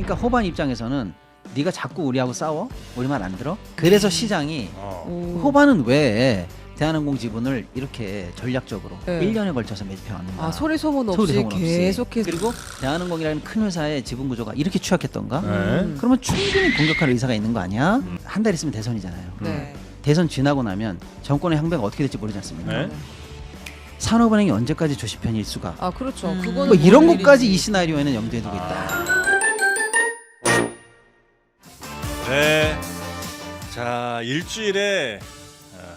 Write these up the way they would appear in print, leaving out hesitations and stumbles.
그러니까 호반 입장에서는 네가 자꾸 우리하고 싸워? 우리 말 안 들어? 그래서 시장이 호반은 왜 대한항공 지분을 이렇게 전략적으로 네. 1년에 걸쳐서 매집해 왔는가? 소리 소문 없이 소리 소문 없이. 계속해서. 그리고 대한항공이라는 큰 회사의 지분 구조가 이렇게 취약했던가? 네. 그러면 충분히 공격할 의사가 있는 거 아니야? 한 달 있으면 대선이잖아요. 네. 대선 지나고 나면 정권의 향배가 어떻게 될지 모르지 않습니까? 네. 산업은행이 언제까지 주식편일 수가? 그렇죠. 그거는 뭐 이런 뭔 것까지 이 일인지. 시나리오에는 염두에 두고 있다. 네. 자, 일주일에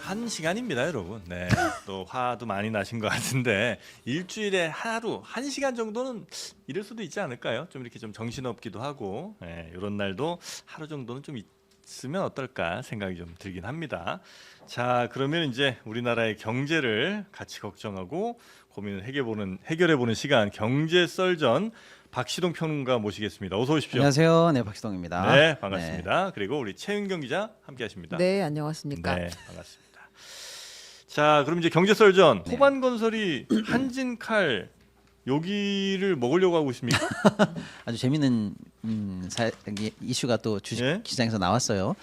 1시간입니다, 여러분. 네. 또 화도 많이 나신 것 같은데 일주일에 하루 1시간 정도는 이럴 수도 있지 않을까요? 좀 이렇게 좀 정신없기도 하고, 이런 날도 하루 정도는 좀 있으면 어떨까 생각이 좀 들긴 합니다. 자, 그러면 이제 우리나라의 경제를 같이 걱정하고 고민을 해결해보는 시간, 경제 썰전 박시동 평론가 모시겠습니다. 어서 오십시오. 안녕하세요. 네, 박시동입니다. 네, 반갑습니다. 그리고 우리 최윤경 기자 함께하십니다. 네, 안녕하십니까. 네, 반갑습니다. 자, 그럼 이제 경제 썰전 호반건설이 한진칼 여기를 먹으려고 하고 있습니까? 아주 재밌는 이슈가 또 주식시장에서 나왔어요.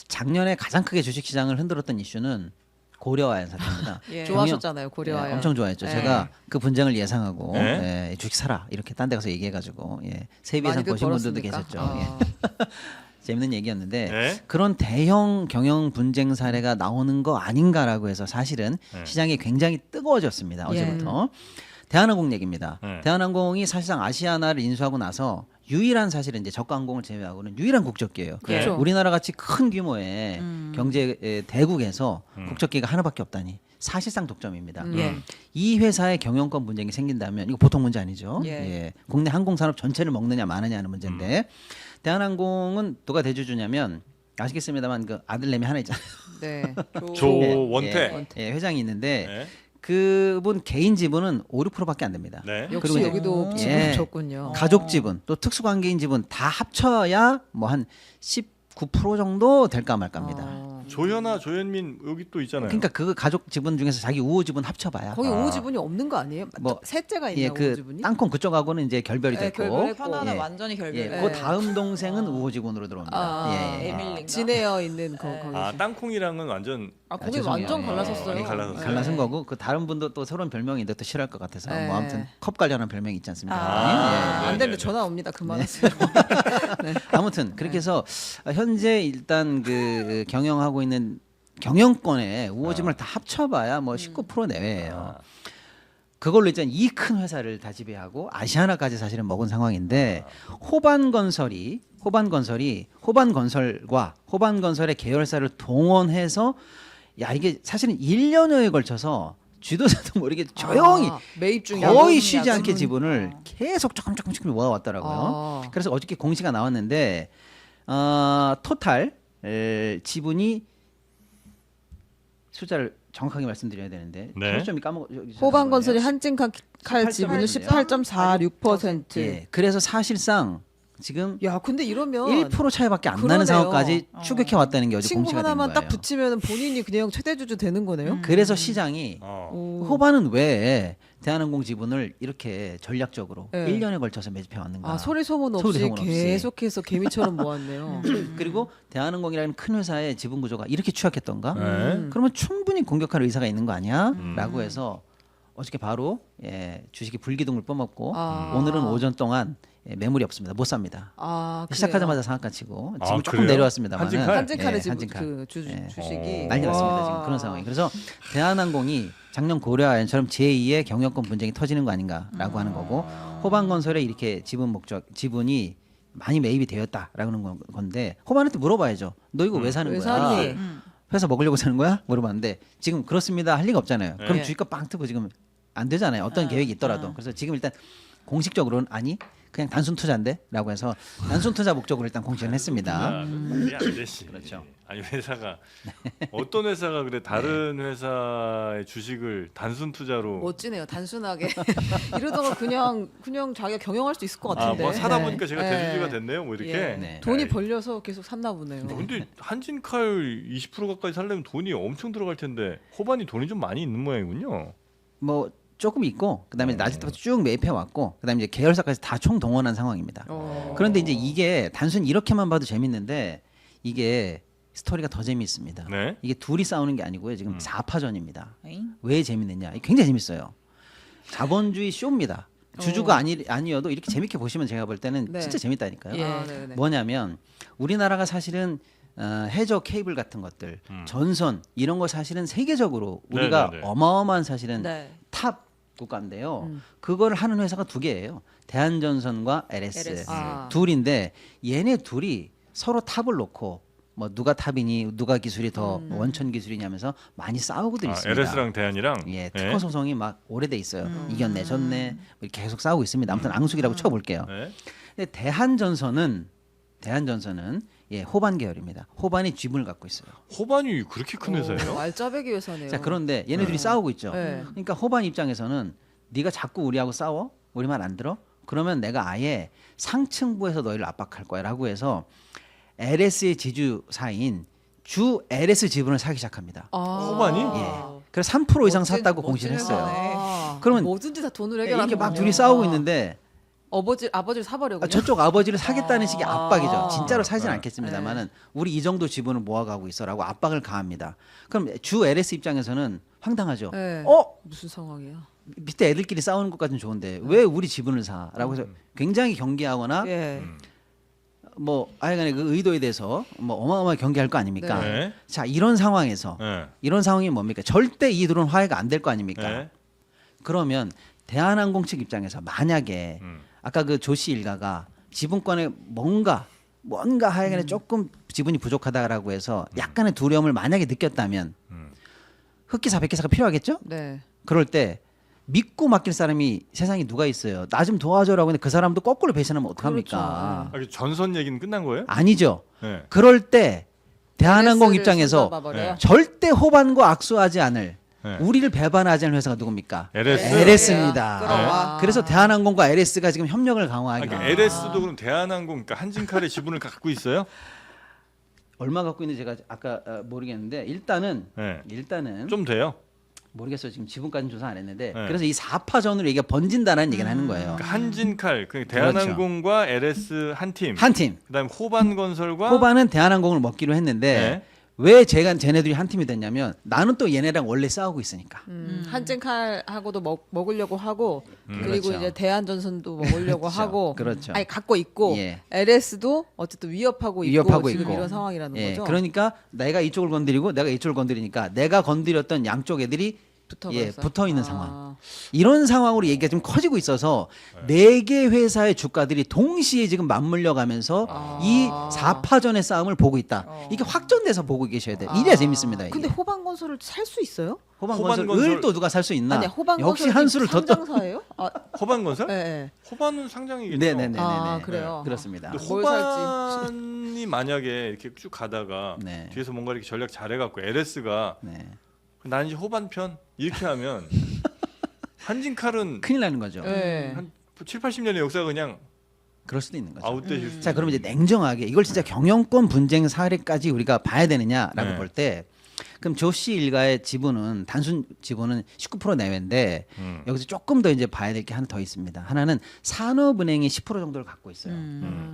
작년에 가장 크게 주식시장을 흔들었던 이슈는 고려아연 사태입니다. 좋아하셨잖아요, 고려아연. 엄청 좋아했죠. 네. 제가 그 분쟁을 예상하고 네. 주식 사라 이렇게 딴 데 가서 얘기해가지고 세비 예상 많이들 보신 분들도 벌었습니까? 계셨죠. 재밌는 얘기였는데 네. 그런 대형 경영 분쟁 사례가 나오는 거 아닌가라고 해서 사실은 시장이 굉장히 뜨거워졌습니다. 어제부터. 대한항공 얘기입니다. 대한항공이 사실상 아시아나를 인수하고 나서 유일한 사실은 이제 저가항공을 제외하고는 유일한 국적기예요. 그렇죠. 우리나라 같이 큰 규모의 경제 대국에서 국적기가 하나밖에 없다니 사실상 독점입니다. 이 회사의 경영권 분쟁이 생긴다면 이거 보통 문제 아니죠. 국내 항공산업 전체를 먹느냐 마느냐 하는 문제인데 대한항공은 누가 대주주냐면 아시겠습니다만 그 아들내미 하나 있잖아요. 네. 조원태. 회장이 있는데 네. 그분 개인 지분은 5, 6%밖에 안 됩니다. 네. 역시 그리고 여기도 지분이 적군요. 가족 지분 또 특수관계인 지분 다 합쳐야 뭐 한 19% 정도 될까 말까입니다. 조현아, 조현민 여기 또 있잖아요. 그러니까 그 가족 지분 중에서 자기 우호 지분 합쳐봐야 거기 우호 지분이 없는 거 아니에요? 뭐, 셋째가 있나요, 우호 그 지분이? 땅콩 그쪽하고는 이제 결별이 됐고 결별했고. 하나는 완전히 결별. 그 다음 동생은 우호 지분으로 들어옵니다. 에밀린가? 진해어 있는 거기. 땅콩이랑은 완전 거기 죄송해요. 완전 예. 갈라섰어요. 갈라섰어요. 갈라선 거고 그 다른 분도 또 새로운 별명인데 또 싫어할 것 같아서 네. 뭐 아무튼 컵 관련한 별명이 있지 않습니까? 안 네, 되는데 네. 전화 옵니다. 그만하세요. 아무튼 그렇게 해서 현재 일단 그 경영하고 있는 경영권의 우호지분을 다 합쳐봐야 뭐 19% 내외예요. 그걸로 이제 이 큰 회사를 다 지배하고 아시아나까지 사실은 먹은 상황인데 호반건설과 호반건설의 계열사를 동원해서 야 이게 사실은 1년여에 걸쳐서 쥐도새도 모르게 조용히 매입 중에 거의 쉬지 않게 지분을 계속 조금씩 모아왔더라고요. 아. 그래서 어저께 공시가 나왔는데 토탈 지분이 숫자를 정확하게 말씀드려야 되는데 점이 까먹어. 호반건설이 한진칼 지분을 18.46%. 예, 그래서 사실상 지금 야, 근데 이러면 1% 차이밖에 안 그러네요. 나는 상황까지 추격해 왔다는 게 어제 친구 공시가 된 하나만 거예요. 딱 붙이면 본인이 그냥 최대주주 되는 거네요. 그래서 시장이 오. 호반은 왜 대한항공 지분을 이렇게 전략적으로 네. 1년에 걸쳐서 매집해 왔는가? 소리 소문 없이 소리 소문 없이. 계속해서 개미처럼 모았네요. 그리고 대한항공이라는 큰 회사의 지분 구조가 이렇게 취약했던가? 그러면 충분히 공격할 의사가 있는 거 아니야? 라고 해서 어저께 바로 주식이 불기둥을 뿜었고 오늘은 오전 동안 매물이 없습니다. 못 삽니다. 그래요? 시작하자마자 상한가 치고 지금 조금 그래요? 내려왔습니다만 한진칼의 지분 그 주식이 난리 났습니다. 지금 그런 상황이. 그래서 대한항공이 작년 고려아연처럼 제2의 경영권 분쟁이 터지는 거 아닌가라고 하는 거고 호반건설에 이렇게 지분이 많이 매입이 되었다라는 건데 호반한테 물어봐야죠. 너 이거 왜 사는 왜 거야? 사니? 회사 먹으려고 사는 거야? 물어봤는데 지금 그렇습니다 할 리가 없잖아요. 그럼 네. 주식값 빵 뜨고 지금 안 되잖아요. 어떤 계획이 있더라도. 그래서 지금 일단 공식적으로는 아니 그냥 단순 투자인데라고 해서 단순 투자 목적으로 일단 공시를 했습니다. 그게 안 되시. 그렇죠. 아니 회사가 어떤 회사가 그래 다른 회사의 주식을 단순 투자로 멋지네요. 단순하게 이러다가 그냥 자기가 경영할 수 있을 것 같은데. 뭐 사다 네. 보니까 제가 네. 대주주가 됐네요. 뭐 이렇게. 네. 돈이 벌려서 계속 샀나 보네요. 근데 한진칼 20% 가까이 살려면 돈이 엄청 들어갈 텐데 호반이 돈이 좀 많이 있는 모양이군요. 뭐 조금 있고 그다음에 낮을 때부터 쭉 매입해 왔고 그다음에 이제 계열사까지 다 총 동원한 상황입니다. 그런데 이제 이게 단순히 이렇게만 봐도 재밌는데 이게 스토리가 더 재미있습니다. 네. 이게 둘이 싸우는 게 아니고요. 지금 4파전입니다. 에잉? 왜 재밌느냐? 이게 굉장히 재밌어요. 자본주의 쇼입니다. 주주가 아니어도 이렇게 재밌게 보시면 제가 볼 때는 네. 진짜 재밌다니까요. 예. 아, 네네. 뭐냐면 우리나라가 사실은 해저 케이블 같은 것들, 전선 이런 거 사실은 세계적으로 우리가 네네네. 어마어마한 사실은 네. 탑 국가인데요. 그걸 하는 회사가 두 개예요. 대한전선과 LS 아. 둘인데 얘네 둘이 서로 탑을 놓고 뭐 누가 탑이니 누가 기술이 더 원천 기술이냐면서 많이 싸우고들 있습니다. LS랑 대한이랑 예, 특허 소송이 막 오래돼 있어요. 이겼네, 졌네, 이렇게 계속 싸우고 있습니다. 아무튼 앙숙이라고 쳐볼게요. 네. 근데 대한전선은 예, 호반 계열입니다. 호반이 지분을 갖고 있어요. 호반이 그렇게 큰 회사예요? 알짜배기 회사네요. 자, 그런데 얘네들이 싸우고 있죠. 네. 그러니까 호반 입장에서는 네가 자꾸 우리하고 싸워, 우리 말 안 들어? 그러면 내가 아예 상층부에서 너희를 압박할 거야라고 해서 LS의 지주사인 주 LS 지분을 사기 시작합니다. 호반이? 예. 그래서 3% 이상 샀다고 공시를 했어요. 아, 그러면 뭐든지 다 돈으로 해결하는 이렇게 막 거군요. 둘이 싸우고 있는데 아버지를 사버려고. 저쪽 아버지를 사겠다는 식의 압박이죠. 진짜로 사진 네. 않겠습니다만은 우리 이 정도 지분을 모아가고 있어라고 압박을 가합니다. 그럼 주 LS 입장에서는 황당하죠. 네. 어? 무슨 상황이야? 밑에 애들끼리 싸우는 것까지는 좋은데 왜 우리 지분을 사라고 해서 굉장히 경계하거나 예. 뭐 하여간에 그 의도에 대해서 뭐 어마어마하게 경계할 거 아닙니까? 네. 자, 이런 상황에서 네. 이런 상황이 뭡니까? 절대 이 둘은 화해가 안 될 거 아닙니까? 네. 그러면 대한항공 측 입장에서 만약에 아까 그 조씨 일가가 지분권에 뭔가 하여간에 조금 지분이 부족하다라고 해서 약간의 두려움을 만약에 느꼈다면 흑기사 백기사가 필요하겠죠? 네. 그럴 때 믿고 맡길 사람이 세상에 누가 있어요? 나 좀 도와줘라고 했는데 그 사람도 거꾸로 배신하면 어떡합니까? 그렇죠. 전선 얘기는 끝난 거예요? 아니죠. 네. 그럴 때 대한항공 LS 를 입장에서 손잡아버려요? 절대 호반과 악수하지 않을 네. 우리를 배반하지 않을 회사가 누굽니까? LS. LS입니다. 끌어와. 그래서 대한항공과 LS가 지금 협력을 아, 강화하기. 그러니까 LS도 그럼 대한항공, 그러니까 한진칼의 지분을 갖고 있어요? 얼마 갖고 있는지 제가 아까 모르겠는데 일단은 네. 좀 좀 돼요. 모르겠어요. 지금 지분까지는 조사 안 했는데 네. 그래서 이 4파전으로 얘기가 번진다는 얘기를 하는 거예요. 그러니까 한진칼, 그러니까 대한항공과 LS 한 팀. 한 팀. 그다음에 호반건설과 호반은 대한항공을 먹기로 했는데 네. 왜 쟤네들이 한 팀이 됐냐면 나는 또 얘네랑 원래 싸우고 있으니까. 한진칼하고도 먹으려고 하고 그리고 그렇죠. 이제 대한전선도 먹으려고 그렇죠. 하고 그렇죠. 아니 갖고 있고 예. LS도 어쨌든 위협하고 지금 있고. 이런 상황이라는 예, 거죠. 그러니까 내가 이쪽을 건드리고 내가 이쪽을 건드리니까 내가 건드렸던 양쪽 애들이 붙어 있는 상황. 이런 상황으로 얘기가 좀 커지고 있어서 네 개 회사의 주가들이 동시에 지금 맞물려 가면서 이 4파전의 싸움을 보고 있다. 이게 확전돼서 보고 계셔야 돼요. 이래야 재밌습니다. 이게. 근데 호반건설을 살 수 있어요? 호반건설을 또 누가 살 수 있나? 아니 호반건설 역시 한 수를 더 떠. 상장사예요? 아, 호반건설? 네. 호반은 상장이겠죠. 네네네. 아, 그래요? 그렇습니다. 근데 뭘 살지? 호반이 만약에 이렇게 쭉 가다가 네. 뒤에서 뭔가 이렇게 전략 잘해갖고 LS가 네. 난 이제 호반 편 이렇게 하면 한진칼은 큰일 나는 거죠. 네. 한 7, 80년의 역사가 그냥 그럴 수도 있는 거죠. 아웃되실 수. 자, 그럼 이제 냉정하게 이걸 진짜 경영권 분쟁 사례까지 우리가 봐야 되느냐라고 네. 볼 때 그럼 조씨 일가의 지분은 단순 지분은 19% 내외인데 여기서 조금 더 이제 봐야 될 게 하나 더 있습니다. 하나는 산업은행이 10% 정도를 갖고 있어요.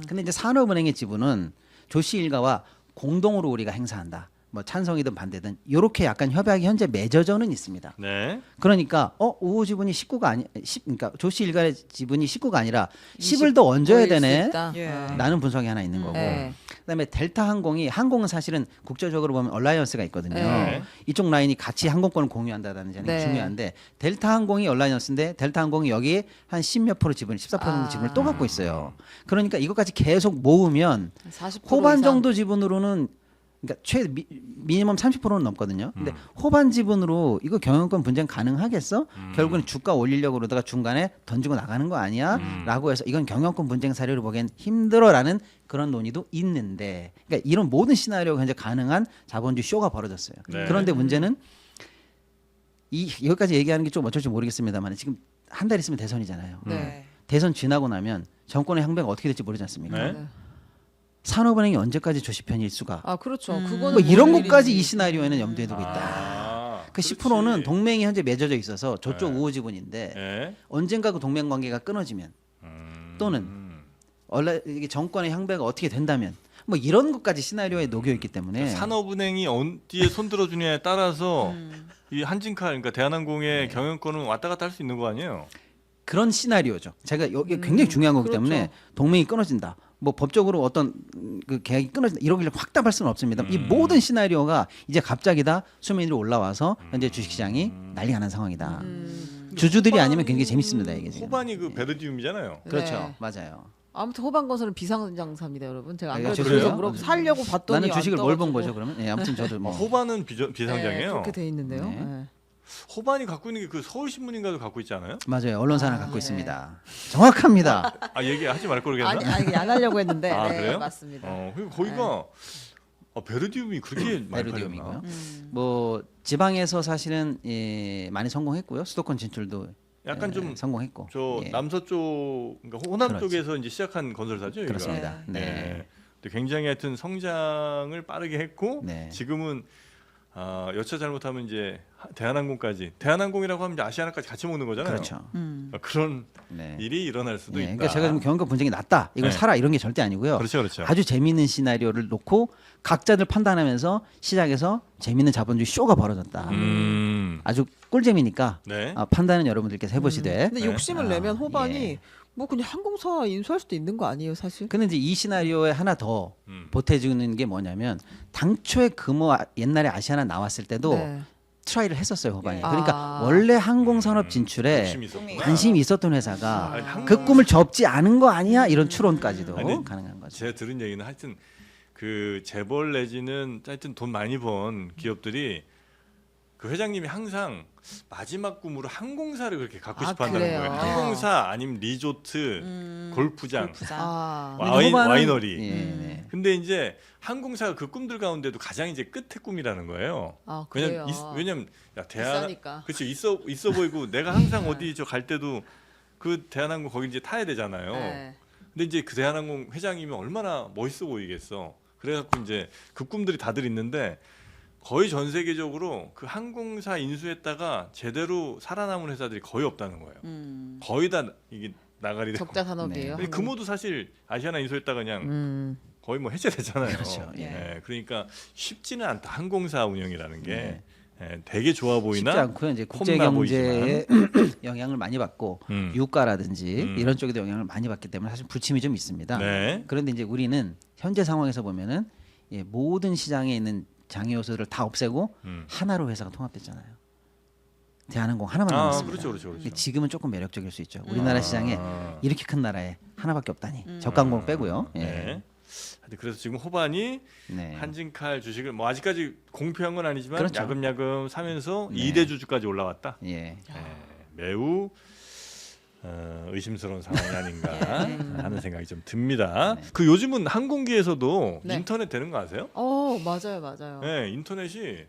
근데 이제 산업은행의 지분은 조씨 일가와 공동으로 우리가 행사한다. 뭐 찬성이든 반대든 이렇게 약간 협약이 현재 맺어져는 있습니다. 네. 그러니까 우호 지분이 19가 아니 10 그러니까 조씨 일가의 지분이 19가 아니라 10을 더 얹어야 되네. 라는 분석이 하나 있는 거고. 네. 그다음에 델타 항공은 사실은 국제적으로 보면 얼라이언스가 있거든요. 네. 이쪽 라인이 같이 항공권을 공유한다는 점이 네. 중요한데 델타 항공이 얼라이언스인데 델타 항공이 여기에 한 10몇 프로 지분, 14% 정도 지분을 또 갖고 있어요. 그러니까 이것까지 계속 모으면 40% 호반 이상. 정도 지분으로는 그러니까 미니멈 30%는 넘거든요. 근데 호반 지분으로 이거 경영권 분쟁 가능하겠어? 결국은 주가 올리려고 그러다가 중간에 던지고 나가는 거 아니야? 라고 해서 이건 경영권 분쟁 사례로 보기엔 힘들어라는 그런 논의도 있는데 그러니까 이런 모든 시나리오가 현재 가능한 자본주의 쇼가 벌어졌어요. 네. 그런데 문제는 여기까지 얘기하는 게 좀 어쩔지 모르겠습니다만 지금 한 달 있으면 대선이잖아요. 네. 대선 지나고 나면 정권의 향배가 어떻게 될지 모르지 않습니까? 네. 산업은행이 언제까지 조시 편일 수가 아 그렇죠. 그거는 뭐 이런 뭘 것까지 일인지. 이 시나리오에는 염두에 두고 있다. 아. 그 그렇지. 10%는 동맹이 현재 맺어져 있어서 저쪽 네. 우호 지분인데 예. 언젠가 그 동맹 관계가 끊어지면 또는 원래 이게 정권의 향배가 어떻게 된다면 뭐 이런 것까지 시나리오에 녹여 있기 때문에 산업은행이 어디에 손들어 주냐에 따라서 이 한진칼 그러니까 대한항공의 네. 경영권은 왔다 갔다 할 수 있는 거 아니에요? 그런 시나리오죠. 제가 여기 굉장히 중요한 거기 때문에 그렇죠. 동맹이 끊어진다. 뭐 법적으로 어떤 그 계약이 끊어진다 이러기를 확 답할 수는 없습니다. 이 모든 시나리오가 이제 갑자기 다 수면 위로 올라와서 현재 주식시장이 난리가 난 상황이다. 주주들이 아니면 굉장히 재밌습니다 이게 지금. 호반이 그 베르디움이잖아요. 그렇죠, 네. 맞아요. 아무튼 호반건설은 비상장사입니다, 여러분. 제가 안 아, 그래도 그래요? 그래서 물어보 살려고 봤더니 나는 주식을 뭘 본 떠가지고. 거죠 그러면? 예, 아무튼 저도 뭐 호반은 네, 비상장이에요. 그렇게 돼 있는데요. 네. 네. 호반이 갖고 있는 게 그 서울신문인가도 갖고 있지 않아요? 맞아요. 언론사를 갖고 네. 있습니다. 정확합니다. 아 얘기하지 말 걸 그랬나? 아니 안 하려고 했는데. 아, 네, 그래요? 맞습니다. 그리고 거기가 베르디움이 그렇게 많이 베르디움이고요. 팔렸나? 뭐 지방에서 사실은 예, 많이 성공했고요. 수도권 진출도 약간 예, 좀 성공했고. 저 예, 남서쪽 그러니까 호남 그렇죠. 쪽에서 이제 시작한 건설사죠. 여기가? 그렇습니다. 네. 네. 근데 굉장히 하여튼 성장을 빠르게 했고 네. 지금은 여차 잘못하면 이제 대한항공까지 대한항공이라고 하면 이제 아시아나까지 같이 먹는 거잖아요. 그렇죠. 그런 네. 일이 일어날 수도 예, 있다. 그러니까 제가 지금 경영권 분쟁이 낮다. 이걸 네. 사라 이런 게 절대 아니고요. 그렇죠, 그렇죠. 아주 재미있는 시나리오를 놓고 각자들 판단하면서 시장에서 재미있는 자본주의 쇼가 벌어졌다. 아주 꿀잼이니까 네. 판단은 여러분들께서 해보시되. 근데 네. 욕심을 내면 호반이 예. 뭐 그냥 항공사 인수할 수도 있는 거 아니에요, 사실? 근데 이제 이 시나리오에 하나 더 음. 보태주는 게 뭐냐면 당초에 옛날에 아시아나 나왔을 때도 네. 트라이를 했었어요 호반이. 예. 그러니까 아. 원래 항공산업 진출에 욕심이 있었구나. 관심이 있었던 회사가 아니, 항공- 그 꿈을 접지 않은 거 아니야 이런 추론까지도 아니, 가능한 거죠. 제가 들은 얘기는 하여튼 그 재벌 내지는 하여튼 돈 많이 번 기업들이 그 회장님이 항상 마지막 꿈으로 항공사를 그렇게 갖고 아, 싶어 한다는 그래요? 거예요. 항공사 아니면 리조트, 골프장, 아. 와이너리. 예, 네. 근데 이제 항공사가 그 꿈들 가운데도 가장 이제 끝의 꿈이라는 거예요. 아, 그래요. 왜냐면 야 비싸니까. 그렇지 있어 보이고 내가 항상 어디 저 갈 때도 그 대한항공 거기 이제 타야 되잖아요. 네. 근데 이제 그 대한항공 회장이면 얼마나 멋있어 보이겠어. 그래갖고 이제 그 꿈들이 다들 있는데 거의 전 세계적으로 그 항공사 인수했다가 제대로 살아남은 회사들이 거의 없다는 거예요. 거의 다 이게 나가리 되고. 적자 산업이에요. 근데 금호도 사실 아시아나 인수했다가 그냥 음. 거의 뭐 해체됐잖아요. 그렇죠. 예. 예, 그러니까 쉽지는 않다. 항공사 운영이라는 게 네. 되게 좋아 보이나 쉽지 않고요. 이제 국제 폼나 경제에 영향을 많이 받고 음. 유가라든지 이런 쪽에도 영향을 많이 받기 때문에 사실 부침이 좀 있습니다. 네. 그런데 이제 우리는 현재 상황에서 보면은 예, 모든 시장에 있는 장애 요소를 다 없애고 하나로 회사가 통합됐잖아요. 대한항공 하나만 남았습니다. 그렇죠, 그렇죠, 그렇죠. 근데 지금은 조금 매력적일 수 있죠. 우리나라 시장에 아. 이렇게 큰 나라에 하나밖에 없다니. 저가항공 빼고요. 예. 네. 하여튼 그래서 지금 호반이 네. 한진칼 주식을 뭐 아직까지 공표한 건 아니지만 그렇죠. 야금야금 사면서 네. 2대 주주까지 올라왔다. 예. 매우 의심스러운 상황이 아닌가 하는 생각이 좀 듭니다. 그 요즘은 항공기에서도 네. 인터넷 되는 거 아세요? 맞아요, 맞아요. 네, 인터넷이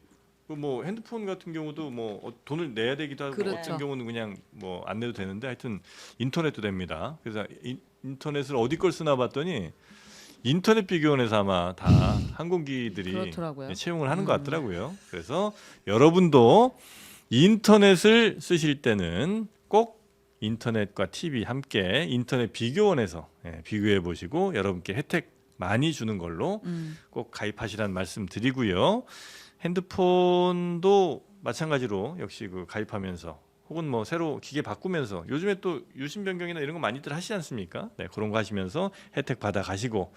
그 뭐 핸드폰 같은 경우도 뭐 돈을 내야 되기도 하고 그렇죠. 어떤 경우는 그냥 뭐 안 내도 되는데 하여튼 인터넷도 됩니다. 그래서 인터넷을 어디 걸 쓰나 봤더니 인터넷 비교원에서 아마 다 항공기들이 그렇더라고요. 채용을 하는 것 같더라고요. 그래서 여러분도 인터넷을 쓰실 때는 꼭 인터넷과 TV 함께 인터넷 비교원에서 비교해 보시고 여러분께 혜택 많이 주는 걸로 꼭 가입하시라는 말씀 드리고요. 핸드폰도 마찬가지로 역시 그 가입하면서 혹은 뭐 새로 기계 바꾸면서 요즘에 또 유심 변경이나 이런 거 많이들 하시지 않습니까? 네, 그런 거 하시면서 혜택 받아 가시고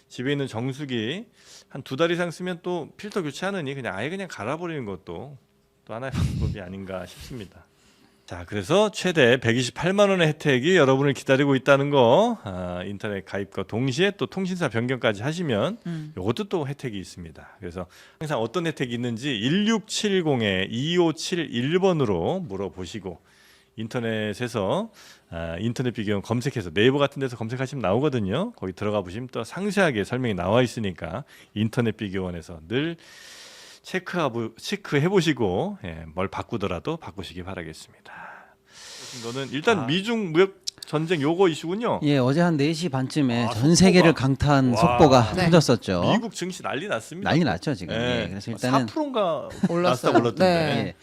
집에 있는 정수기 한 2달 이상 쓰면 또 필터 교체하느니 그냥 아예 그냥 갈아버리는 것도 또 하나의 방법이 아닌가 싶습니다. 자, 그래서 최대 128만 원의 혜택이 여러분을 기다리고 있다는 거 인터넷 가입과 동시에 또 통신사 변경까지 하시면 이것도 또 혜택이 있습니다. 그래서 항상 어떤 혜택이 있는지 1670-2571번으로 물어보시고 인터넷에서 인터넷 비교원 검색해서 네이버 같은 데서 검색하시면 나오거든요. 거기 들어가 보시면 또 상세하게 설명이 나와 있으니까 인터넷 비교원에서 늘 체크해 보시고 뭘 바꾸더라도 바꾸시기 바라겠습니다. 거는 일단 미중 무역 전쟁 요거 이슈군요. 예, 어제 한 4시 반쯤에 아, 전 세계를 속보가. 강타한 와. 속보가 네. 터졌었죠. 미국 증시 난리 났습니다. 난리 났죠 지금. 예. 예, 그래서 일단은 4%인가 올랐어요. 올랐던데. 네. 예,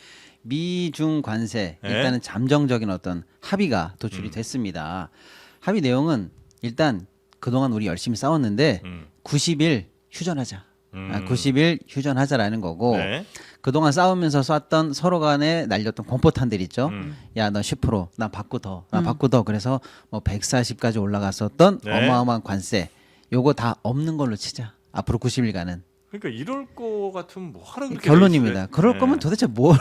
미중 관세 예. 일단은 잠정적인 어떤 합의가 도출이 됐습니다. 합의 내용은 일단 그동안 우리 열심히 싸웠는데 90일 휴전하자. 90일 휴전하자라는 거고 네. 그동안 싸우면서 쐈던 서로 간에 날렸던 공포탄들 있죠. 야, 너 10%, 나 받고 더, 나 받고 더. 그래서 뭐 140까지 올라갔었던 네. 어마어마한 관세. 요거 다 없는 걸로 치자. 앞으로 90일간은. 그러니까 이럴 거 같으면 뭐 하러 그렇게 결론입니다. 레이스를- 그럴 네. 거면 도대체 뭐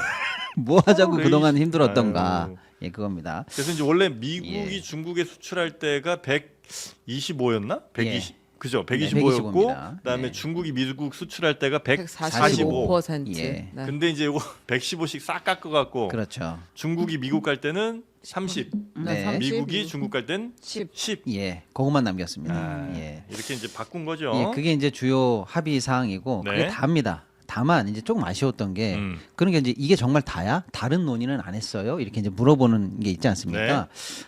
하자고 레이스. 그동안 힘들었던가. 아유. 예, 그겁니다. 그래서 이제 원래 미국이 예. 중국에 수출할 때가 125였나? 120. 그죠? 네, 125였고 125입니다. 그다음에 네. 중국이 미국 수출할 때가 145. 145%. 예. 네. 근데 이제 이거 115씩 싹 깎아 갖고 그렇죠. 중국이 미국 갈 때는 30. 네. 30, 미국이 중국 갈 땐 10. 10. 예, 그것만 남겼습니다. 아, 예. 이렇게 이제 바꾼 거죠. 예, 그게 이제 주요 합의 사항이고 네. 그게 다입니다. 다만 이제 조금 아쉬웠던 게 그런 게 이제 이게 정말 다야? 다른 논의는 안 했어요? 이렇게 이제 물어보는 게 있지 않습니까?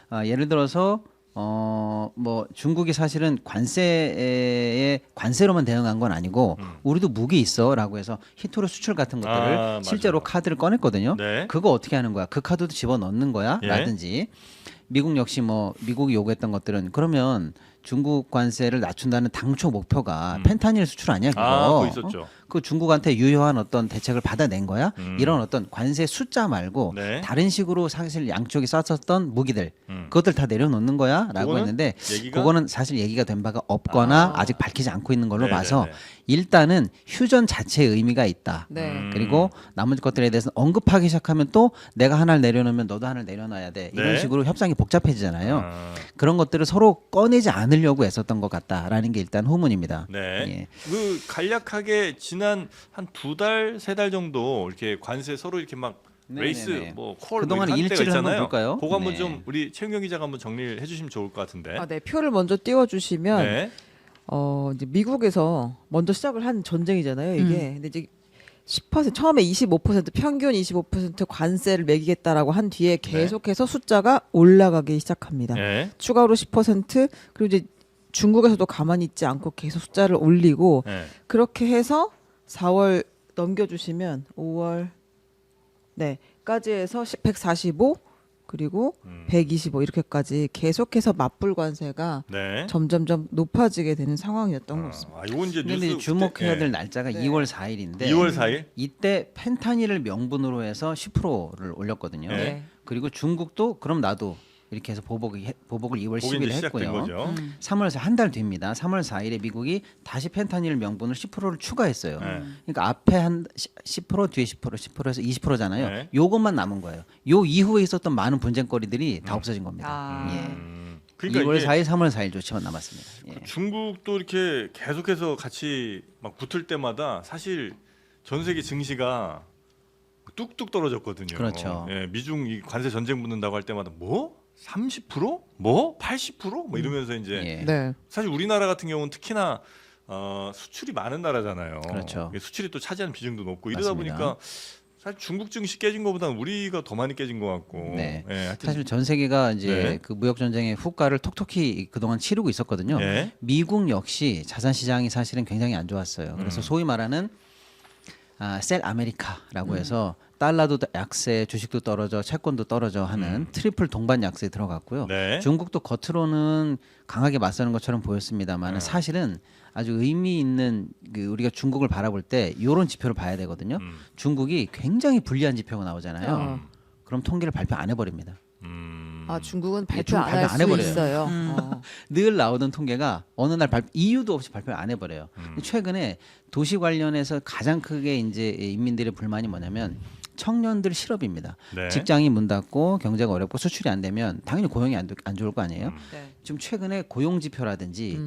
아, 예를 들어서 뭐 중국이 사실은 관세로만 대응한 건 아니고 우리도 무기 있어라고 해서 히토르 수출 같은 것들을 맞아요. 실제로 카드를 꺼냈거든요. 네. 그거 어떻게 하는 거야? 그 카드도 집어 넣는 거야? 예. 라든지 미국 역시 뭐 미국이 요구했던 것들은 그러면 중국 관세를 낮춘다는 당초 목표가 펜타닐 수출 아니야 그거? 그거 있었죠. 그 중국한테 유효한 어떤 대책을 받아낸 거야? 이런 어떤 관세 숫자 말고 네. 다른 식으로 사실 양쪽이 썼었던 무기들 음. 그것들 다 내려놓는 거야라고 그거는 했는데 얘기가- 그거는 사실 얘기가 된 바가 없거나 아직 밝히지 않고 있는 걸로 네네네. 봐서 일단은 휴전 자체의 의미가 있다. 네. 그리고 나머지 것들에 대해서는 언급하기 시작하면 또 내가 하나를 내려놓으면 너도 하나를 내려놔야 돼. 이런 네. 식으로 협상이 복잡해지잖아요. 아, 그런 것들을 서로 꺼내지 않으려고 애썼던 것 같다라는 게 일단 후문입니다. 네. 예. 그 간략하게 지난 한 2달, 3달 정도 이렇게 관세 서로 이렇게 막 레이스 네네네. 뭐콜 그동안 뭐 이런 때가 일지를 한번 있잖아요. 볼까요? 그거 한번 네. 좀 우리 최은경 기자가 한번 정리를 해주시면 좋을 것 같은데. 아, 네. 표를 먼저 띄워주시면 네. 이제 미국에서 먼저 시작을 한 전쟁이잖아요. 이게 근데 이제 10% 처음에 25% 평균 25% 관세를 매기겠다라고 한 뒤에 계속해서 숫자가 올라가기 시작합니다. 네. 추가로 10% 그리고 이제 중국에서도 가만히 있지 않고 계속 숫자를 올리고 네. 그렇게 해서 4월 넘겨주시면 5월 네까지 해서 145 그리고 125 이렇게까지 계속해서 맞불 관세가 네. 점점점 높아지게 되는 상황이었던 것 같습니다. 이건 이제 근데 뉴스 이제 주목해야 될 네. 날짜가 네. 2월 4일인데 2월 4일. 이때 펜타닐을 명분으로 해서 10%를 올렸거든요. 네. 그리고 중국도 그럼 나도 이렇게 해서 보복을 2월 그게 10일 이제 시작된 했고요. 거죠. 3월 한 달 뒤입니다. 3월 4일에 미국이 다시 펜타닐 명분을 10%를 추가했어요. 네. 그러니까 앞에 한 10% 뒤에 10% 10%에서 20%잖아요. 네. 요것만 남은 거예요. 요 이후에 있었던 많은 분쟁거리들이 다 없어진 겁니다. 아. 예. 그러니까 2월 이게 4일, 3월 4일 조치만 남았습니다. 예. 중국도 이렇게 계속해서 같이 막 붙을 때마다 사실 전 세계 증시가 뚝뚝 떨어졌거든요. 그렇죠. 예, 미중 이 관세 전쟁 붙는다고 할 때마다 뭐 30%? 뭐 80%? 뭐 이러면서 이제 예. 네. 사실 우리나라 같은 경우는 특히나 수출이 많은 나라잖아요. 그렇죠. 이게 수출이 또 차지하는 비중도 높고 이러다 맞습니다. 보니까 사실 중국 증시 깨진 것보다는 우리가 더 많이 깨진 것 같고. 네. 예, 하여튼 사실 전 세계가 이제 네. 그 무역 전쟁의 후과를 톡톡히 그동안 치르고 있었거든요. 예. 미국 역시 자산 시장이 사실은 굉장히 안 좋았어요. 그래서 소위 말하는 셀 아메리카라고 해서 달러도 약세, 주식도 떨어져, 채권도 떨어져 하는 트리플 동반 약세에 들어갔고요. 네. 중국도 겉으로는 강하게 맞서는 것처럼 보였습니다만 사실은 아주 의미 있는 그 우리가 중국을 바라볼 때 이런 지표를 봐야 되거든요. 중국이 굉장히 불리한 지표가 나오잖아요. 그럼 통계를 발표 안 해버립니다. 아 중국은 발표 중국 안 발표 할 안 수 해버려요. 있어요. 늘 나오던 통계가 어느 날 이유도 없이 발표를 안 해버려요. 최근에 도시 관련해서 가장 크게 이제 인민들의 불만이 뭐냐면 청년들 실업입니다. 네. 직장이 문 닫고 경제가 어렵고 수출이 안 되면 당연히 고용이 안 좋을 거 아니에요. 네. 지금 최근에 고용 지표라든지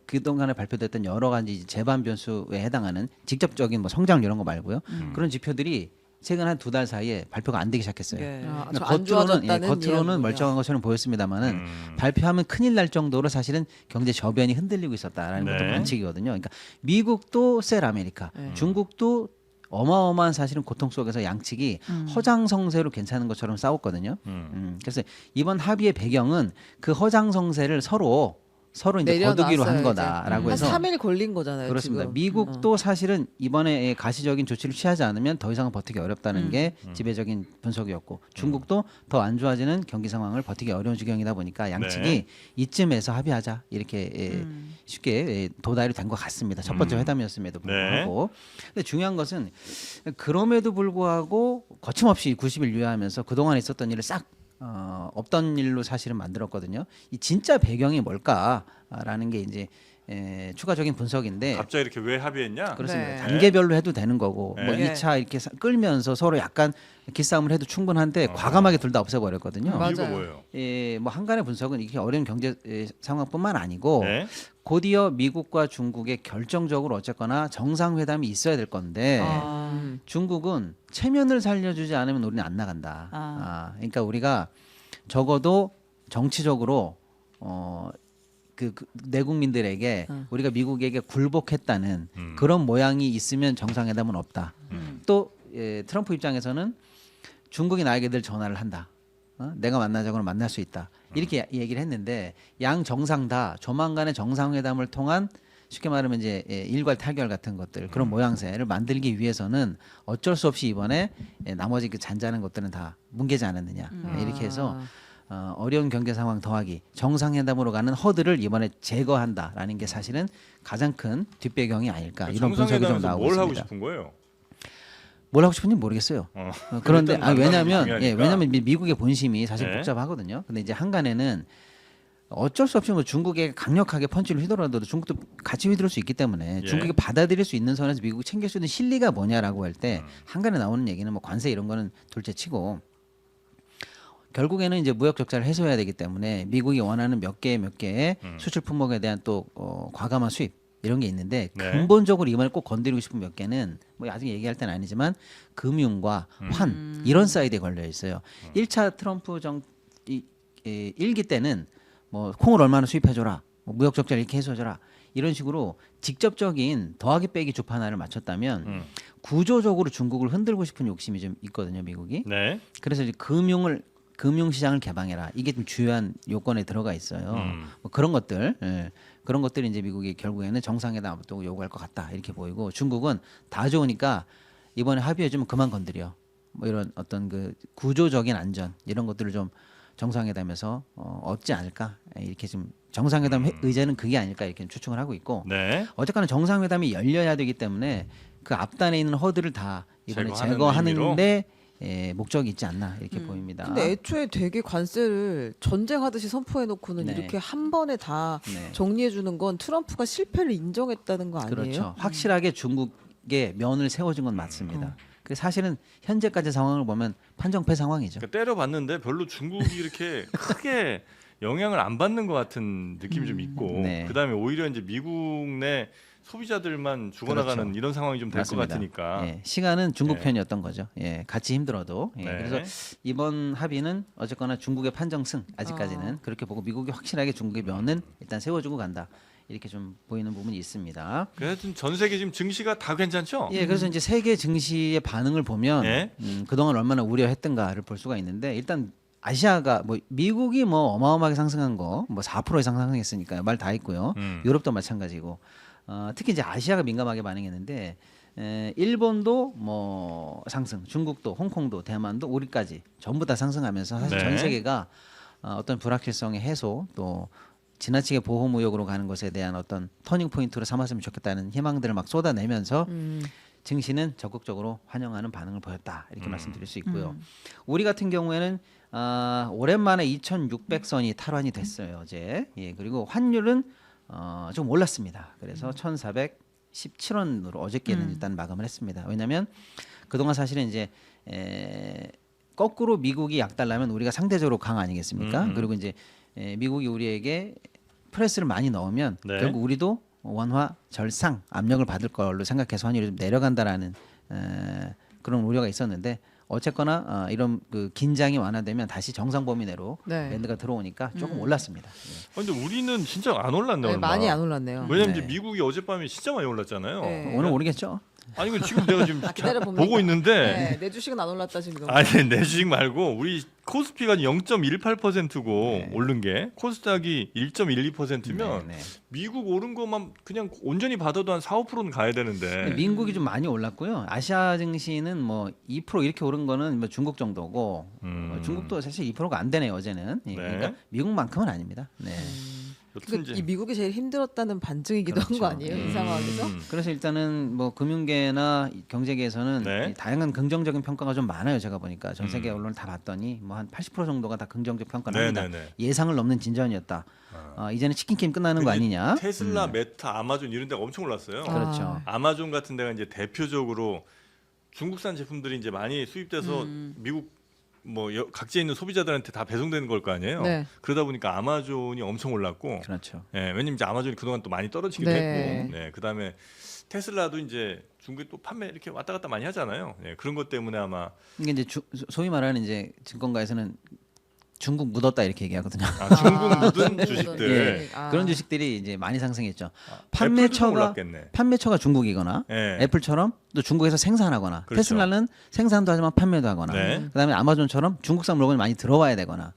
그동안에 발표됐던 여러 가지 재반 변수에 해당하는 직접적인 뭐 성장 이런 거 말고요. 그런 지표들이 최근 한 2달 사이에 발표가 안 되기 시작했어요. 예. 그러니까 안 좋아졌다는 겉으로는 이야기군요. 멀쩡한 것처럼 보였습니다만은 발표하면 큰일 날 정도로 사실은 경제 저변이 흔들리고 있었다라는 네. 것도 관측이거든요. 그러니까 미국도 셀 아메리카, 중국도 어마어마한 사실은 고통 속에서 양측이 허장성세로 괜찮은 것처럼 싸웠거든요. 그래서 이번 합의의 배경은 그 허장성세를 서로 이제 거두기로 한 거다라고 해서 한 3일 걸린 거잖아요. 그렇습니다. 지금. 미국도 사실은 이번에 가시적인 조치를 취하지 않으면 더 이상 버티기 어렵다는 게 지배적인 분석이었고 중국도 더 안 좋아지는 경기 상황을 버티기 어려운 지경이다 보니까 양측이 네. 이쯤에서 합의하자 이렇게 쉽게 도달이 된 것 같습니다. 첫 번째 회담이었음에도 불구하고. 근데 중요한 것은 그럼에도 불구하고 거침없이 90일 유예하면서 그동안 있었던 일을 싹 없던 일로 사실은 만들었거든요. 이 진짜 배경이 뭘까라는 게 이제 추가적인 분석인데 갑자기 이렇게 왜 합의했냐? 그렇습니다. 네. 단계별로 해도 되는 거고 뭐 네. 2차 이렇게 끌면서 서로 약간 기싸움을 해도 충분한데 과감하게 둘 다 없애버렸거든요. 맞아요. 이유가 뭐예요? 뭐 한간의 분석은 이게 어려운 경제 상황뿐만 아니고 네. 곧이어 미국과 중국의 결정적으로 어쨌거나 정상회담이 있어야 될 건데 중국은 체면을 살려주지 않으면 우리는 안 나간다. 그러니까 우리가 적어도 정치적으로 그 내국민들에게 우리가 미국에게 굴복했다는 그런 모양이 있으면 정상회담은 없다. 또 트럼프 입장에서는 중국이 나에게 늘 전화를 한다. 내가 만나자고는 만날 수 있다. 이렇게 얘기를 했는데 양 정상 다 조만간의 정상회담을 통한 쉽게 말하면 이제 일괄 타결 같은 것들 그런 모양새를 만들기 위해서는 어쩔 수 없이 이번에 나머지 그 잔잔한 것들은 다 뭉개지 않았느냐 이렇게 해서 어려운 경제 상황 더하기 정상회담으로 가는 허들을 이번에 제거한다라는 게 사실은 가장 큰 뒷배경이 아닐까 이런 분석이 좀 나오고 뭘 있습니다. 하고 싶은 거예요? 뭘 하고 싶은지 모르겠어요. 그런데 일단 왜냐하면 중요하니까. 왜냐하면 미국의 본심이 사실 네. 복잡하거든요. 근데 이제 한간에는 어쩔 수 없이 뭐 중국에 강력하게 펀치를 휘두르더라도 중국도 같이 휘두를 수 있기 때문에 예. 중국이 받아들일 수 있는 선에서 미국이 챙길 수 있는 실리가 뭐냐라고 할 때 한간에 나오는 얘기는 뭐 관세 이런 거는 둘째치고 결국에는 이제 무역 적자를 해소해야 되기 때문에 미국이 원하는 몇 개의 수출 품목에 대한 또 과감한 수입 이런 게 있는데 네. 근본적으로 이번에 꼭 건드리고 싶은 몇 개는 뭐 아직 얘기할 때는 아니지만 금융과 환 이런 사이드에 걸려 있어요. 1차 트럼프 일기 때는 뭐 콩을 얼마나 수입해줘라, 뭐 무역 적자를 이렇게 해소해줘라 이런 식으로 직접적인 더하기 빼기 주판화를 맞췄다면 구조적으로 중국을 흔들고 싶은 욕심이 좀 있거든요, 미국이. 네. 그래서 이제 금융시장을 개방해라 이게 좀 주요한 요건에 들어가 있어요. 뭐 그런 것들, 그런 것들이 이제 미국이 결국에는 정상회담 앞두고 요구할 것 같다 이렇게 보이고 중국은 다 좋으니까 이번에 합의해주면 그만 건드려. 뭐 이런 어떤 그 구조적인 안전 이런 것들을 좀 정상회담에서 얻지 않을까 이렇게 좀 정상회담 의제는 그게 아닐까 이렇게 추측을 하고 있고 네. 어쨌거나 정상회담이 열려야 되기 때문에 그 앞단에 있는 허들을 다 이번에 제거하는 제거하는데 목적이 있지 않나 이렇게 보입니다. 근데 애초에 되게 관세를 전쟁하듯이 선포해놓고는 네. 이렇게 한 번에 다 네. 정리해주는 건 트럼프가 실패를 인정했다는 거 아니에요? 그렇죠. 확실하게 중국의 면을 세워준 건 맞습니다. 그 사실은 현재까지 상황을 보면 판정패 상황이죠. 그러니까 때려봤는데 별로 중국이 이렇게 크게 영향을 안 받는 것 같은 느낌이 좀 있고 네. 그다음에 오히려 이제 미국 내 소비자들만 죽어나가는 그렇죠. 이런 상황이 좀 될 것 맞습니다. 같으니까 예, 시간은 중국 네. 편이었던 거죠. 예, 같이 힘들어도. 예, 네. 그래서 이번 합의는 어쨌거나 중국의 판정승 아직까지는 그렇게 보고 미국이 확실하게 중국의 면은 일단 세워주고 간다. 이렇게 좀 보이는 부분이 있습니다. 그래도 전 세계 지금 증시가 다 괜찮죠? 예, 그래서 이제 세계 증시의 반응을 보면 예. 그동안 얼마나 우려했던가를 볼 수가 있는데 일단 아시아가 뭐 미국이 뭐 어마어마하게 상승한 거 뭐 4% 이상 상승했으니까요. 말 다 했고요. 유럽도 마찬가지고 특히 이제 아시아가 민감하게 반응했는데 일본도 뭐 상승, 중국도, 홍콩도, 대만도 우리까지 전부 다 상승하면서 사실 네. 전 세계가 어떤 불확실성의 해소 또 지나치게 보호무역으로 가는 것에 대한 어떤 터닝 포인트로 삼았으면 좋겠다는 희망들을 막 쏟아내면서 증시는 적극적으로 환영하는 반응을 보였다 이렇게 말씀드릴 수 있고요. 우리 같은 경우에는 오랜만에 2,600선이 탈환이 됐어요 어제. 예, 그리고 환율은 좀 올랐습니다. 그래서 1,417원으로 어저께는 일단 마감을 했습니다. 왜냐하면 그동안 사실은 이제 거꾸로 미국이 약달라면 우리가 상대적으로 강 아니겠습니까? 그리고 이제 미국이 우리에게 프레스를 많이 넣으면 네. 결국 우리도 원화 절상 압력을 받을 걸로 생각해서 환율이 좀 내려간다라는 그런 우려가 있었는데 어쨌거나 이런 그 긴장이 완화되면 다시 정상 범위 내로 네. 밴드가 들어오니까 조금 올랐습니다. 예. 근데 우리는 진짜 안 올랐네 네, 얼마. 많이 안 올랐네요. 왜냐면 네. 이제 미국이 어젯밤에 진짜 많이 올랐잖아요. 네. 오늘 오르겠죠. 아니 그 지금 내가 지금 기다려봅니다. 보고 있는데 네, 내 주식은 안 올랐다 지금. 아니 내 주식 말고 우리 코스피가 0.18%고 네. 오른 게 코스닥이 1.12%면 네, 네. 미국 오른 것만 그냥 온전히 받아도 한 4, 5%는 가야 되는데. 미국이 좀 많이 올랐고요. 아시아 증시는 뭐 2% 이렇게 오른 거는 뭐 중국 정도고 중국도 사실 2%가 안 되네요 어제는. 예, 네. 그러니까 미국만큼은 아닙니다. 네. 여튼 이 미국이 제일 힘들었다는 반증이기도 한 그렇죠. 거 아니에요? 이 상황에서? 그래서 일단은 뭐 금융계나 경제계에서는 네. 이 다양한 긍정적인 평가가 좀 많아요. 제가 보니까 전 세계 언론을 다 봤더니 뭐 한 80% 정도가 다 긍정적 평가를 합니다. 네네네. 예상을 넘는 진전이었다. 이제는 치킨 게임 끝나는 거 아니냐? 테슬라, 메타, 아마존 이런 데가 엄청 올랐어요. 그렇죠. 아마존 같은 데가 이제 대표적으로 중국산 제품들이 이제 많이 수입돼서 미국 뭐 각지에 있는 소비자들한테 다 배송되는 걸 거 아니에요. 네. 그러다 보니까 아마존이 엄청 올랐고, 그렇죠. 예, 왜냐면 이제 아마존이 그동안 또 많이 떨어지기도 네. 했고, 네, 그다음에 테슬라도 이제 중국에 또 판매 이렇게 왔다 갔다 많이 하잖아요. 예, 그런 것 때문에 아마 이게 이제 소위 말하는 이제 증권가에서는 중국 묻었다 이렇게 얘기하거든요. 중국 묻은 중국 주식들 예, 아. 그런 주식들이 이제 많이 상승했죠. 애플도 좀 판매처가 올랐겠네. 판매처가 중국이거나 예. 애플처럼 또 중국에서 생산하거나 그렇죠. 테슬라는 생산도 하지만 판매도 하거나 네. 그다음에 아마존처럼 중국산 물건이 많이 들어와야 되거나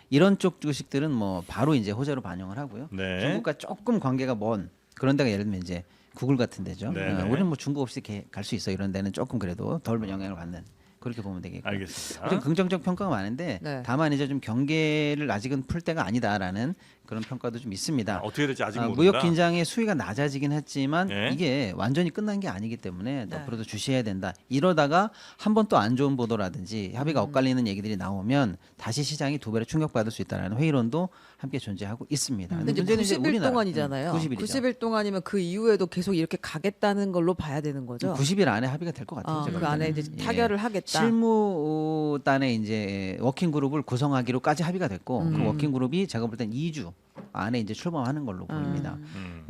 이런 쪽 주식들은 뭐 바로 이제 호재로 반영을 하고요. 네. 중국과 조금 관계가 먼 그런 데가 예를 들면 이제 구글 같은 데죠. 네, 네. 우리는 뭐 중국 없이 이렇게 갈 수 있어 이런 데는 조금 그래도 덜 영향을 받는 그렇게 보면 되겠고요. 알겠습니다. 좀 긍정적 평가가 많은데 네. 다만 이제 좀 경계를 아직은 풀 때가 아니다라는 그런 평가도 좀 있습니다. 어떻게 될지 아직 모른다. 무역 긴장의 수위가 낮아지긴 했지만 네. 이게 완전히 끝난 게 아니기 때문에 네. 앞으로도 주시해야 된다. 이러다가 한 번 또 안 좋은 보도라든지 협의가 엇갈리는 얘기들이 나오면 다시 시장이 두 배로 충격받을 수 있다는 회의론도 함께 존재하고 있습니다. 근데 이제 문제는 90일 우리나라. 동안이잖아요. 90일이죠. 90일 동안이면 그 이후에도 계속 이렇게 가겠다는 걸로 봐야 되는 거죠. 90일 안에 합의가 될 것 같아요. 제가 그 볼 안에 때는. 이제 타결을 하겠다. 실무단의 이제 워킹 그룹을 구성하기로까지 합의가 됐고 그 워킹 그룹이 제가 볼 땐 2주 안에 이제 출범하는 걸로 보입니다.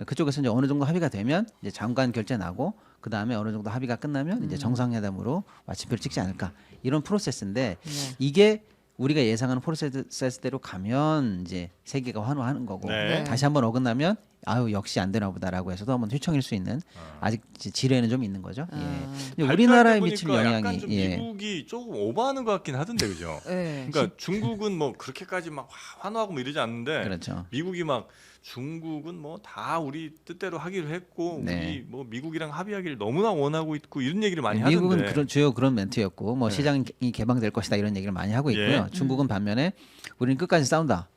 그쪽에서 이제 어느 정도 합의가 되면 이제 장관 결재 나고 그 다음에 어느 정도 합의가 끝나면 이제 정상회담으로 마침표를 찍지 않을까 이런 프로세스인데 이게 우리가 예상하는 프로세스대로 가면 이제 세계가 환호하는 거고 네. 다시 한번 어긋나면 아유 역시 안 되나 보다라고 해서도 한번 휘청일 수 있는 아직 지뢰는 좀 있는 거죠. 예. 근데 발표할 우리나라에 때 미칠 보니까 영향이 약간 좀 미국이 조금 오버하는 것 같긴 하던데 그죠? 네. 그러니까 중국은 뭐 그렇게까지 막 환호하고 뭐 이러지 않는데 그렇죠. 미국이 막 중국은 뭐 다 우리 뜻대로 하기로 했고 네. 우리 뭐 미국이랑 합의하기를 너무나 원하고 있고 이런 얘기를 많이 미국은 하던데. 그런 주요 그런 멘트였고 뭐 네. 시장이 개방될 것이다 이런 얘기를 많이 하고 있고요. 예. 중국은 반면에 우리는 끝까지 싸운다.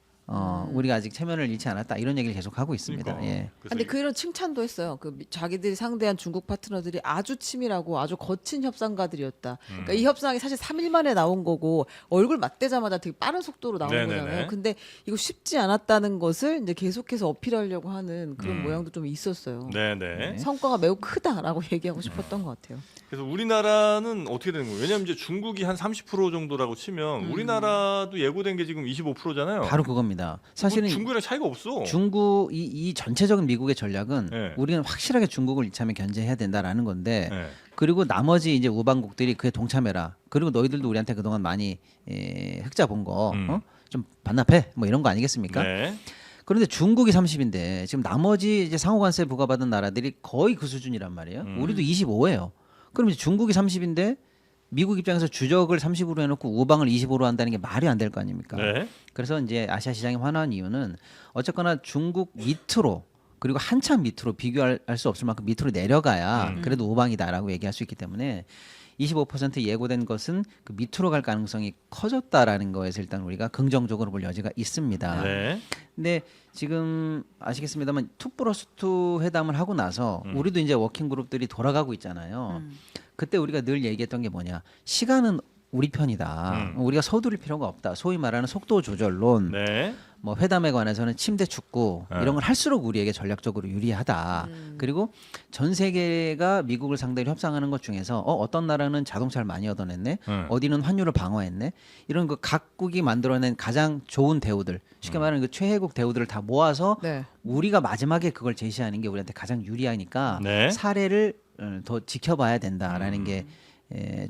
우리가 아직 체면을 잃지 않았다 이런 얘기를 계속 하고 있습니다. 그러니까. 예. 그래서 근데 그런 칭찬도 했어요. 자기들이 상대한 중국 파트너들이 아주 치밀하고 아주 거친 협상가들이었다. 그러니까 이 협상이 사실 3일 만에 나온 거고 얼굴 맞대자마자 되게 빠른 속도로 나온 네네네. 거잖아요. 근데 이거 쉽지 않았다는 것을 이제 계속해서 어필하려고 하는 그런 모양도 좀 있었어요. 네네. 성과가 매우 크다라고 얘기하고 싶었던 것 같아요. 그래서 우리나라는 어떻게 되는 거예요? 왜냐하면 이제 중국이 한 30% 정도라고 치면 우리나라도 예고된 게 지금 25%잖아요. 바로 그겁니다. 사실은 중국이랑 차이가 없어. 중국 이 전체적인 미국의 전략은 네. 우리는 확실하게 중국을 이참에 견제해야 된다라는 건데 네. 그리고 나머지 이제 우방국들이 그에 동참해라. 그리고 너희들도 우리한테 그동안 많이 흑자 본 거 좀 반납해. 뭐 이런 거 아니겠습니까? 네. 그런데 중국이 30인데 지금 나머지 이제 상호관세 부과받은 나라들이 거의 그 수준이란 말이에요. 우리도 25예요. 그럼 이제 중국이 30인데 미국 입장에서 주적을 30으로 해놓고 우방을 25로 한다는 게 말이 안 될 거 아닙니까? 네. 그래서 이제 아시아 시장이 환호한 이유는 어쨌거나 중국 밑으로 그리고 한참 밑으로 비교할 수 없을 만큼 밑으로 내려가야 그래도 우방이다라고 얘기할 수 있기 때문에 25% 예고된 것은 그 밑으로 갈 가능성이 커졌다라는 거에서 일단 우리가 긍정적으로 볼 여지가 있습니다. 네. 근데 지금 아시겠습니다만 2+2 회담을 하고 나서 우리도 이제 워킹 그룹들이 돌아가고 있잖아요. 그때 우리가 늘 얘기했던 게 뭐냐? 시간은 우리 편이다. 우리가 서두를 필요가 없다. 소위 말하는 속도 조절론. 네. 뭐 회담에 관해서는 침대 축구 이런 걸 할수록 우리에게 전략적으로 유리하다. 그리고 전 세계가 미국을 상대로 협상하는 것 중에서 어떤 나라는 자동차를 많이 얻어냈네, 어디는 환율을 방어했네, 이런 그 각국이 만들어낸 가장 좋은 대우들, 쉽게 말하는 그 최혜국 대우들을 다 모아서 네. 우리가 마지막에 그걸 제시하는 게 우리한테 가장 유리하니까 네. 사례를 더 지켜봐야 된다라는 게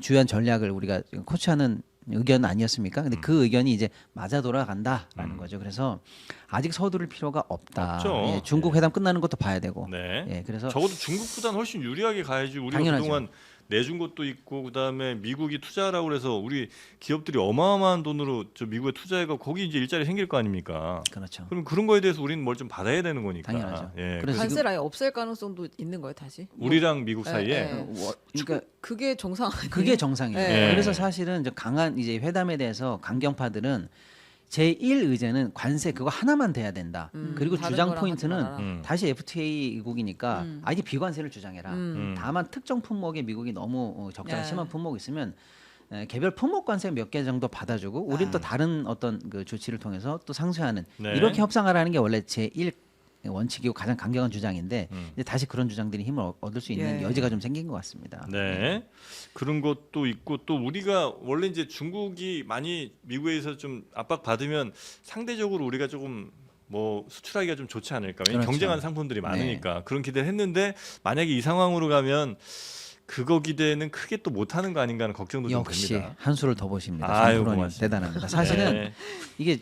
주요한 전략을 우리가 코치하는 의견 아니었습니까? 근데 그 의견이 이제 맞아 돌아간다라는 거죠. 그래서 아직 서두를 필요가 없다. 없죠. 예, 중국 회담 끝나는 것도 봐야 되고. 네. 예, 그래서 적어도 중국보다는 훨씬 유리하게 가야지. 우리가 당연하죠. 그동안 내준 것도 있고 그다음에 미국이 투자하라고 그래서 우리 기업들이 어마어마한 돈으로 저 미국에 투자해가 거기 이제 일자리 생길 거 아닙니까? 그렇죠. 그럼 그런 거에 대해서 우리는 뭘 좀 받아야 되는 거니까. 당연하죠. 예. 그래서 관세를 아예 없앨 가능성도 있는 거예요, 다시? 우리랑 미국 사이에 그러니까 그게 정상 아니에요? 그게 정상이에요. 예. 그래서 사실은 이제 강한 이제 회담에 대해서 강경파들은 제1 의제는 관세 그거 하나만 돼야 된다. 그리고 다른 주장 거랑 포인트는 하지 말아라. 다시 FTA국이니까 아예 비관세를 주장해라. 다만 특정 품목에 미국이 너무 적자가 예. 심한 품목이 있으면 개별 품목 관세 몇 개 정도 받아주고 우린 또 다른 어떤 그 조치를 통해서 또 상쇄하는 네. 이렇게 협상하라는 게 원래 제1 원칙이고 가장 강경한 주장인데 이제 다시 그런 주장들이 힘을 얻을 수 있는 예. 여지가 좀 생긴 것 같습니다. 네. 그런 것도 있고 또 우리가 원래 이제 중국이 많이 미국에서 좀 압박 받으면 상대적으로 우리가 조금 뭐 수출하기가 좀 좋지 않을까? 왜냐면 그렇죠. 경쟁하는 상품들이 많으니까 그런 기대를 했는데 만약에 이 상황으로 가면 그거 기대는 크게 또 못하는 거 아닌가 하는 걱정도 좀 역시 됩니다. 한 수를 더 보십니다. 아유, 정프로님 고맙습니다. 대단합니다. 사실은 네. 이게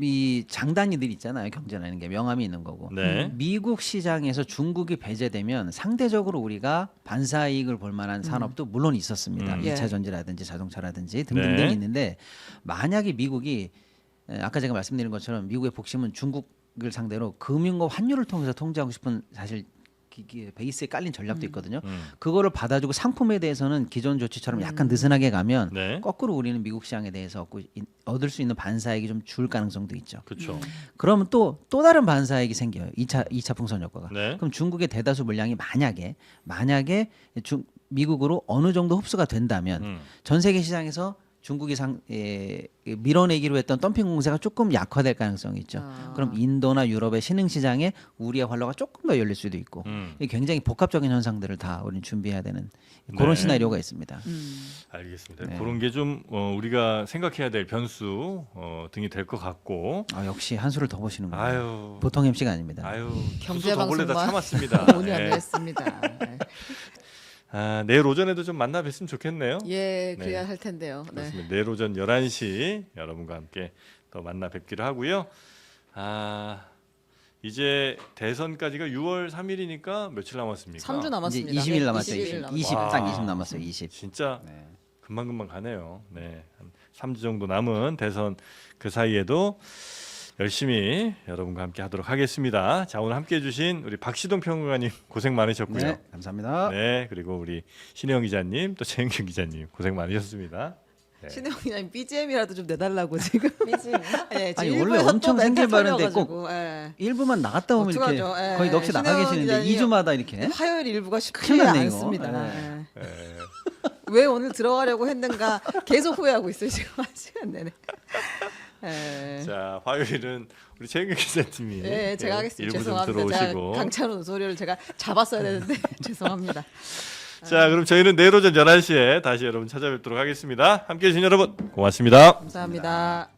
이 장단위들 있잖아요. 경제라는 게 명암이 있는 거고. 네. 미국 시장에서 중국이 배제되면 상대적으로 우리가 반사이익을 볼 만한 산업도 물론 있었습니다. 예. 2차 전지라든지 자동차라든지 등등등 네. 있는데 만약에 미국이 아까 제가 말씀드린 것처럼 미국의 복심은 중국을 상대로 금융과 환율을 통해서 통제하고 싶은 사실 베이스에 깔린 전략도 있거든요. 그거를 받아주고 상품에 대해서는 기존 조치처럼 약간 느슨하게 가면 네. 거꾸로 우리는 미국 시장에 대해서 얻을 수 있는 반사이익이 좀 줄 가능성도 있죠. 그렇죠. 그러면 또 다른 반사이익이 생겨요. 2차 풍선 효과가. 네. 그럼 중국의 대다수 물량이 만약에 미국으로 어느 정도 흡수가 된다면 전 세계 시장에서 중국이 밀어내기로 했던 덤핑 공세가 조금 약화될 가능성이 있죠. 그럼 인도나 유럽의 신흥 시장에 우리의 활로가 조금 더 열릴 수도 있고 이게 굉장히 복합적인 현상들을 다 우리는 준비해야 되는 그런 네. 시나리오가 있습니다. 알겠습니다. 네. 그런 게 좀 우리가 생각해야 될 변수 등이 될 것 같고. 역시 한 수를 더 보시는군요. 아유. 보통 MC가 아닙니다. 아유. 경제 더 몰래 다 방송만 참았습니다. 5년 네. 했습니다. 네. 내일 오전에도 좀 만나 뵀으면 좋겠네요. 예, 네. 그래야 할 텐데요. 네. 그렇습니다. 내일 오전 11시 여러분과 함께 더 만나 뵙기로 하고요. 이제 대선까지가 6월 3일이니까 며칠 남았습니까? 3주 이제 남았습니다. 20일 남았어요. 20일 20, 남았어요. 20, 와. 딱 20 남았어요. 20. 진짜 네. 금방금방 가네요. 네. 한 3주 정도 남은 대선 그 사이에도 열심히 여러분과 함께 하도록 하겠습니다. 자, 오늘 함께 해주신 우리 박시동 평론가님 고생 많으셨고요. 네, 감사합니다. 네, 그리고 우리 신혜영 기자님 또 최영규 기자님 고생 많으셨습니다. 네. 신혜영 기자님 BGM이라도 좀 내달라고 지금. BGM? 네, 아니, 원래 엄청 생길 바른데 꼭 예. 일부만 나갔다 오면 이렇게 어떡하죠? 예. 거의 넋이 나가 신혜영 계시는데 기자님 2주마다 이렇게 화요일 일부가 큰일 쉽지 났네, 이거. 않습니다. 예. 예. 네. 왜 오늘 들어가려고 했는가 계속 후회하고 있어요 지금 한 시간 내내. 예. 자, 화요일은 우리 최영규 기자님이 네, 제가 하겠습니다. 일부 좀 죄송합니다. 제가 들어오시고. 강찬훈 소리를 제가 잡았어야 되는데 죄송합니다. 자, 그럼 저희는 내일 오전 11시에 다시 여러분 찾아뵙도록 하겠습니다. 함께해 주신 여러분 고맙습니다. 감사합니다.